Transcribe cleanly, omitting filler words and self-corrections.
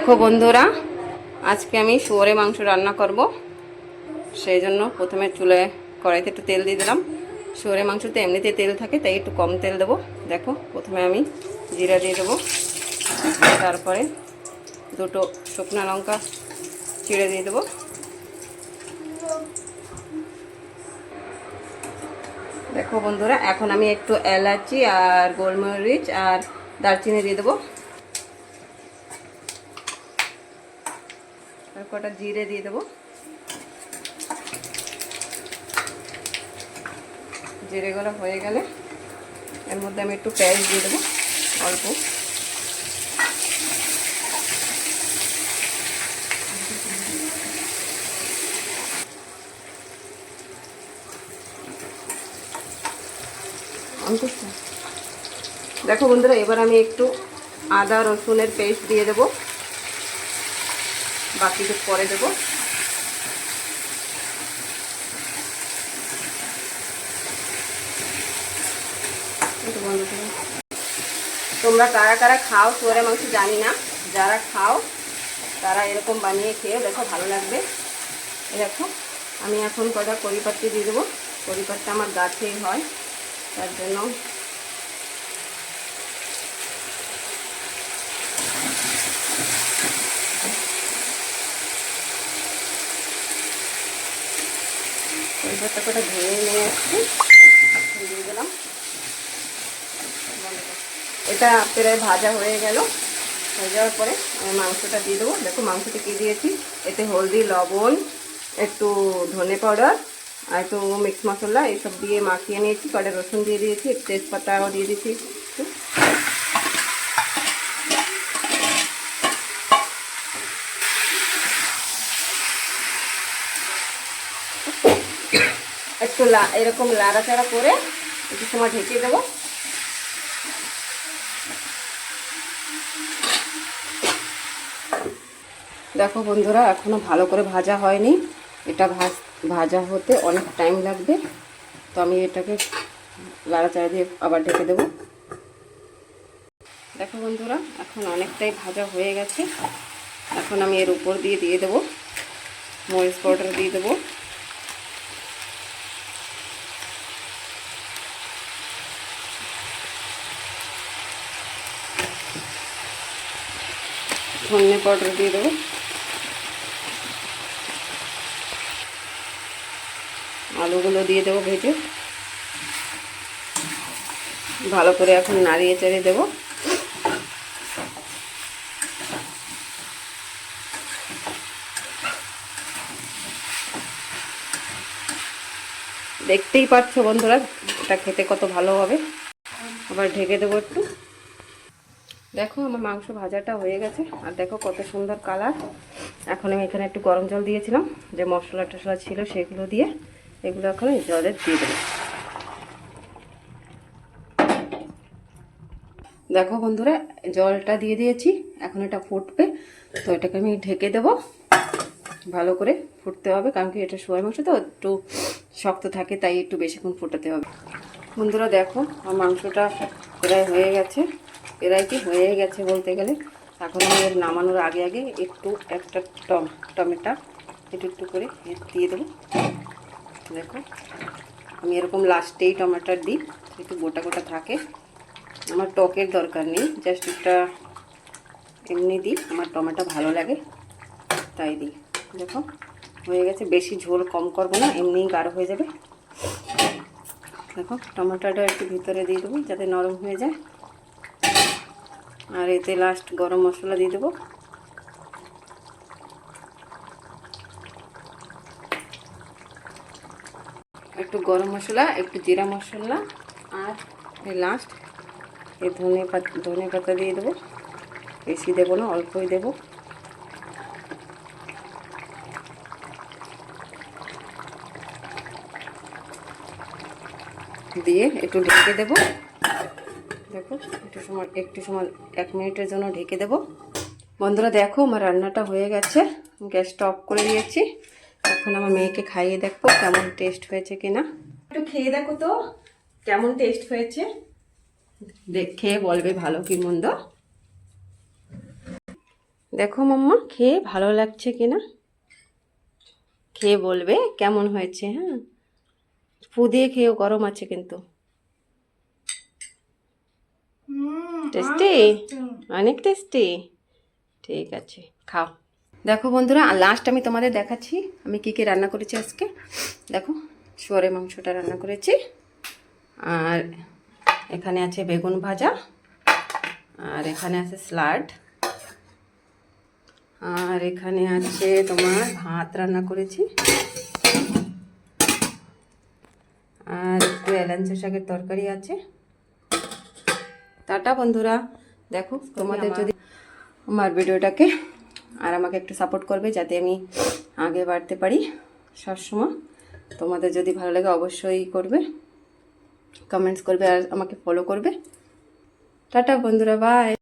দেখো বন্ধুরা, আজকে আমি শুয়োরের মাংস রান্না করব। সেই জন্য প্রথমে চুলায় কড়াইতে একটু তেল দিয়ে দিলাম। শুয়োরের মাংসতে এমনিতে তেল থাকে, তাই একটু কম তেল দেবো। দেখো, প্রথমে আমি জিরা দিয়ে দেবো, তারপরে দুটো শুকনো লঙ্কা চিড়ে দিয়ে দেবো। দেখো বন্ধুরা, এখন আমি একটু এলাচি আর গোলমরিচ আর দারচিনি দিয়ে দেবো, আর কটা জিরে দিয়ে দেবো। জিরেগুলো হয়ে গেলে এর মধ্যে আমি একটু পেঁয়াজ দিয়ে দেবো, অল্প। দেখো বন্ধুরা, এবার আমি একটু আদা রসুনের পেস্ট দিয়ে দেবো, বাকিটা পরে দেবো। তোমরা কারা কারা খাও শুয়োরের মাংস জানি না, যারা খাও তারা এরকম বানিয়ে খেয়ে দেখো, ভালো লাগবে। দেখো, আমি এখন কটা কড়ি পাত্তি দিয়ে দেবো। কড়ি পাত্তা আমার গাছেই হয়, তার জন্য কড়ি পাত্তা কটা ধুয়ে নিয়ে আসছি, দিয়ে দিলাম। এটা প্রায় ভাজা হয়ে গেল। হয়ে যাওয়ার পরে আমি মাংসটা দিয়ে দেবো। দেখো মাংসটা কী দিয়েছি, এতে হলদি, লবণ, একটু ধনে পাউডার আর একটু মিক্স মশলা এইসব দিয়ে মাখিয়ে নিয়েছি। কড়ে রসুন দিয়ে দিয়েছি, তেজপাতাও দিয়ে দিয়েছি। একটু এরকম লাড়াচাড়া করে একটু সময় ঢেকে দেবো। দেখো বন্ধুরা, এখনও ভালো করে ভাজা হয়নি। এটা ভাজা হতে অনেক টাইম লাগবে, তো আমি এটাকে লাড়াচাড়া দিয়ে আবার ঢেকে দেবো। দেখো বন্ধুরা, এখন অনেকটাই ভাজা হয়ে গেছে। এখন আমি এর উপর দিয়ে দেবো মরিচ পাউডার দিয়ে দেবো, ধনে পাউডার দিয়ে দেবো, আলুগুলো দিয়ে দেবো ভেজে। ভালো করে এখন নাড়িয়ে চাড়িয়ে দেবো। দেখতেই পাচ্ছ বন্ধুরা, এটা খেতে কত ভালো হবে। আবার ঢেকে দেবো একটু। দেখো আমার মাংস ভাজাটা হয়ে গেছে, আর দেখো কত সুন্দর কালার। এখন আমি এখানে একটু গরম জল দিয়েছিলাম, যে মশলা টশলা ছিল সেগুলো দিয়ে এগুলো এখন জলে দিয়ে দেবো। দেখো বন্ধুরা, জলটা দিয়ে দিয়েছি, এখন এটা ফুটবে। তো এটাকে আমি ঢেকে দেবো, ভালো করে ফুটতে হবে, কারণ কি এটা শুয়োরের মাংস তো একটু শক্ত থাকে, তাই একটু বেশিক্ষণ ফুটাতে হবে। বন্ধুরা দেখো, আমার মাংসটা প্রায় হয়ে গেছে, হয়ে গেছে বলতে গেলে। এখন আমি এর নামানোর আগে আগে একটু একটা টমেটো একটু করে দিয়ে দেবো। দেখো, আমি এরকম লাস্টেই টমেটো দিই, একটু গোটা গোটা থাকে। আমার টকের দরকার নেই, জাস্ট একটা এমনি দিই, আমার টমেটো ভালো লাগে তাই দিই। দেখো হয়ে গেছে, বেশি ঝোল কম করবো না, এমনিই গাঢ় হয়ে যাবে। দেখো টমেটোটা একটু ভিতরে দিয়ে দেবো যাতে নরম হয়ে যায়। আর এতে লাস্ট গরম মশলা দিয়ে দেবো, একটু গরম মশলা, একটু জিরা মশলা, আর লাস্ট এই ধনে পাতা দিয়ে দেবো। বেশি দেবো না, অল্পই দেবো। দিয়ে একটু ঢেকে দেবো। দেখো একটু সময় 1 মিনিটের জন্য ঢেকে দেবো। বন্ধুরা দেখো, আমার রান্নাটা হয়ে গেছে, গ্যাসটা অফ করে দিয়েছি। এখন আমার মেয়েকে খাইয়ে দেখবো কেমন টেস্ট হয়েছে কিনা। একটু খেয়ে দেখো তো কেমন টেস্ট হয়েছে, খেয়ে বলবে ভালো কি মন্দ। দেখো মাম্মা, খেয়ে ভালো লাগছে কিনা খেয়ে বলবে কেমন হয়েছে। হ্যাঁ, ফু দিয়ে খেয়েও, গরম আছে কিন্তু। টেস্টি, অনেক টেস্টি। ঠিক আছে, খাও। দেখো বন্ধুরা, লাস্ট আমি তোমাদের দেখাচ্ছি আমি কি কি রান্না করেছি আজকে। দেখো, শুয়োরের মাংসটা রান্না করেছি, আর এখানে আছে বেগুন ভাজা, আর এখানে আছে স্যালাড, আর এখানে আছে তোমার ভাত রান্না করেছি, আর একটু এলাঞ্চা শাকের তরকারি আছে। টাটা বন্ধুরা। দেখো, তোমাদের যদি আমার ভিডিওটাকে আর আমাকে একটু সাপোর্ট করবে যাতে আমি আগে বাড়তে পারি সবসময়। তোমাদের যদি ভালো লাগে অবশ্যই করবে, কমেন্টস করবে আর আমাকে ফলো করবে। টাটা বন্ধুরা, বাই।